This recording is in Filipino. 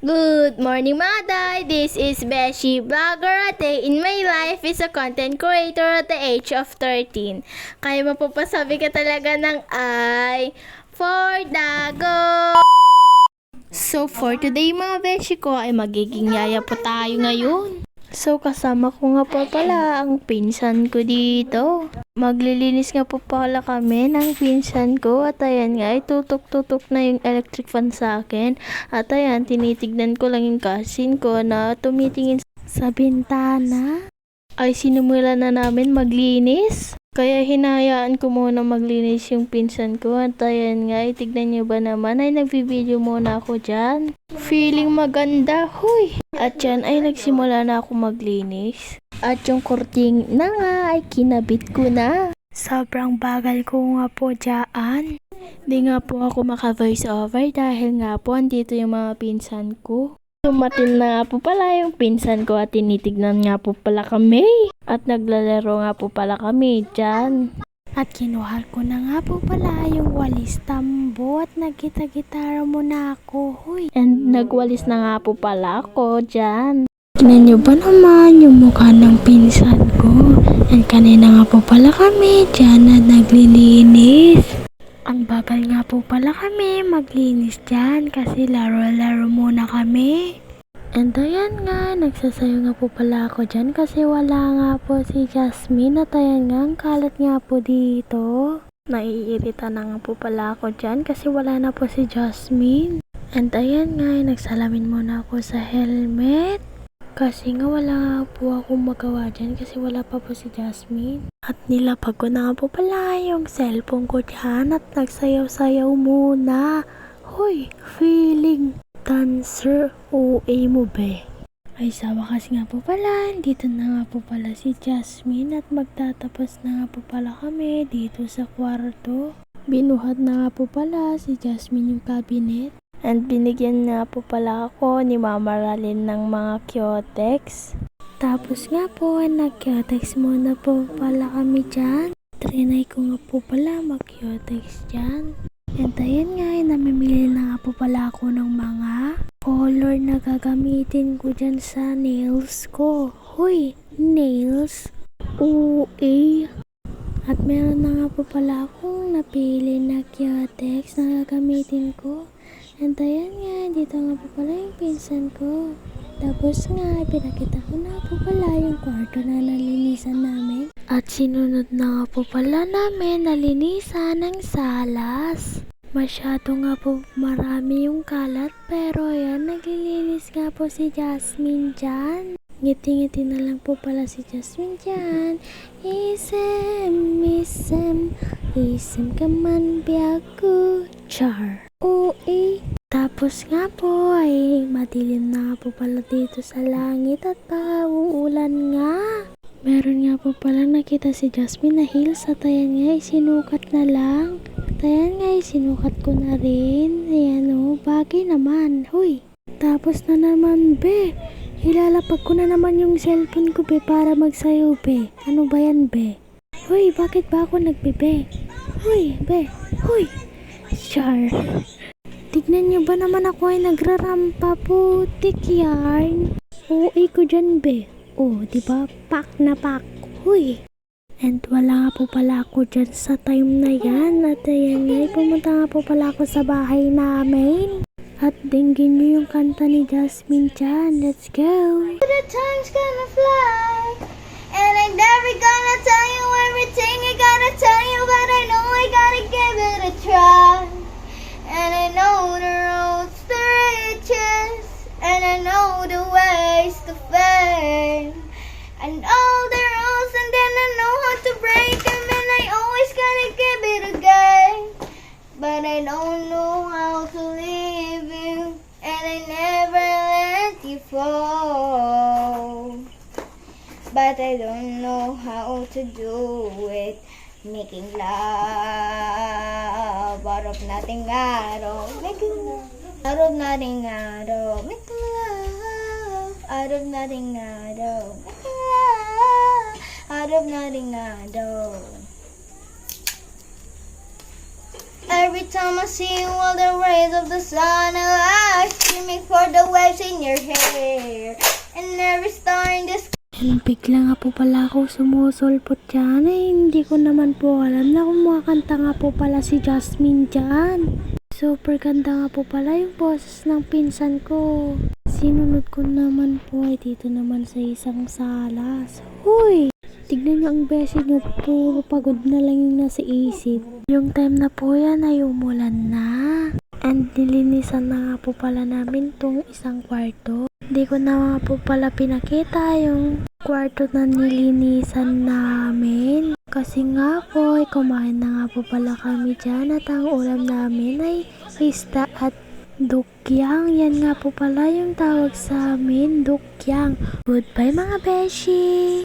Good morning mga day! This is Beshi Vlogger. A day in my life is a content creator at the age of 13. Kaya mapapasabi ka talaga ng ay for the go! So for today mga Beshi ko ay magiging yaya po tayo ngayon. So kasama ko nga po pala ang pinsan ko dito. Maglilinis nga po pala kami ng pinsan ko at ayan nga ay tutok-tutok na yung electric fan sa akin. At ayan, tinitignan ko lang yung cousin ko na tumitingin sa bintana. Ay sinimula na namin maglinis. Kaya hinayaan ko muna maglinis yung pinsan ko. At ayan nga, tignan nyo ba naman ay nagbi-video muna ako dyan. Feeling maganda, huy! At yan ay nagsimula na ako maglinis. At yung kurting na nga ay kinabit ko na. Sobrang bagal ko nga po dyan. Di nga po ako maka-voice over dahil nga po andito yung mga pinsan ko. Tumatil na nga po pala yung pinsan ko at tinitignan nga po pala kami. At naglalaro nga po pala kami dyan. At kinuha ko na nga po pala yung walis tambo at nagkita-gitara muna ako. Huy. And nagwalis na nga po pala ako dyan. Tignan nyo ba naman yung mukha ng pinsan ko? And kanina nga po pala kami dyan na naglilinis. Ang bagal nga po pala kami maglinis dyan kasi laro-laro muna kami. And ayan nga, nagsasayo nga po pala ako dyan kasi wala nga po si Jasmine. At ayan nga, ang kalat nga po dito. Naiirita na nga po pala ako dyan kasi wala na po si Jasmine. And ayan nga, nagsalamin muna ako sa helmet. Kasi nga wala nga po akong magawa dyan kasi wala pa po si Jasmine. At nilapag ko na nga po pala yung cellphone ko dyan at nagsayaw-sayaw muna. Hoy, feeling dancer OA mo be. Ay sa wakas nga po pala, dito na nga po pala si Jasmine at magtatapos na nga po pala kami dito sa kwarto. Binuhat na nga po pala si Jasmine yung cabinet. And binigyan nga po pala ako ni Mama Ralyn ng mga Kyotex. Tapos nga po, nag-Kyotex muna po pala kami dyan. Trinay ko nga po pala mag-Kyotex dyan. And ayan nga, namimili na nga po pala ako ng mga color na gagamitin ko dyan sa nails ko. Hoy, nails? OA. At meron na nga po pala akong napili na Kyotex na gagamitin ko. And ayan nga, dito nga po pala yung pinsan ko. Tapos nga, pinakita ko na po pala yung kwarto na nalinisan namin. At sinunod na nga po pala namin nalinisan ng salas. Masyado nga po marami yung kalat, pero ayan, naglilinis nga po si Jasmine dyan. Ngiti-ngiti na lang po pala si Jasmine dyan. Isem ka man biyago, char. OA. Tapos nga po ay madilim na nga po pala dito sa langit at baka uulan nga. Meron nga po pala nakita si Jasmine na heels at ayan nga isinukat na lang. At ayan nga isinukat ko na rin. Ayan o, bagay naman. Huy. Tapos na naman be. Ilalapag ko na naman yung cellphone ko be para magsayaw be. Ano ba yan be? Huy, bakit ba ako nagbe-be? Huy, be. Huy. Char. Tignan nyo ba naman ako ay nagrarampa po, tik yarn. OA ko dyan be. Oh, diba? Pak na pak. Huy. And wala nga po pala ako dyan sa time na yan. At ayan nga, pumunta nga po pala ako sa bahay namin. At dinggin nyo yung kanta ni Jasmine dyan. Let's go. The time's gonna fly. And I'm never gonna tell you everything I gotta tell you. But I know I gotta give it a try. And I know the roads to riches, and I know the ways to fame. I know the rules, and then I know how to break them, and I always gotta give it a game. But I don't know how to leave you, and I never let you fall. But I don't know how to do it. Making love out of nothing at all. Making love out of nothing at all. Making love out of nothing at all. Making love out of nothing at all. every time I see you, all the rays of the sun are streaming for the waves in your hair. And every star in the sky. Bigla nga po pala ako sumusulpot dyan. Hindi ko naman po alam na kumakanta nga po pala si Jasmine dyan. Super ganda nga po pala yung boses ng pinsan ko. Sinunod ko naman po ay dito naman sa isang sala. Uy! Tignan niyo ang beshi niyo, puro pagod na lang yung nasa isip. Yung time na po yan ay umulan na. And nilinisan na nga po pala namin tong isang kwarto. Hindi ko na nga po pala pinakita yung kwarto na nilinisan namin. Kasi nga po, ay kumain na nga po pala kami dyan at ang ulam namin ay isda at dukyang. Yan nga po pala yung tawag sa amin, dukyang. Goodbye mga beshi!